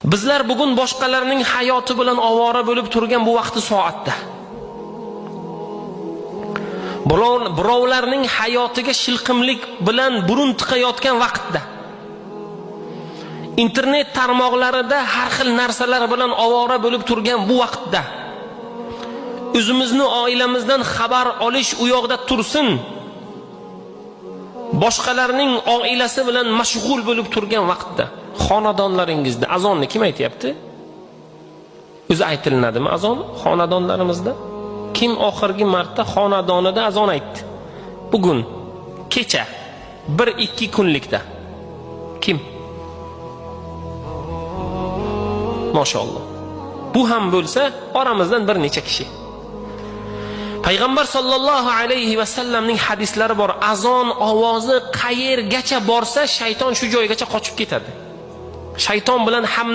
Bizlar bugun boshqalarning hayoti bilan ovora bo'lib turgan bu vaqti soatda, birovlarning hayotiga shilqimlik bilan burun tiqayotgan vaqtda, internet tarmoqlarida har xil narsalar bilan ovora bo'lib turgan bu vaqtda, o'zimizni oilamizdan xabar olish u yoqda tursin, boshqalarning oilasi bilan mashg'ul bo'lib turgan vaqtda, xonadonlaringizda azonni kim aytyapti? O'zi aytilinadimi azon xonadonlarimizda? Kim oxirgi marta xonadonida azon aytdi? Bugun, kecha, 1-2 kunlikda. Kim? Maşallah. Bu ham bo'lsa, oramizdan bir necha kishi. Payg'ambar sollallohu alayhi va sallamning hadislari bor. Azon ovozi qayergacha borsa, shayton shu joygacha qochib ketadi. Shayton bilan ham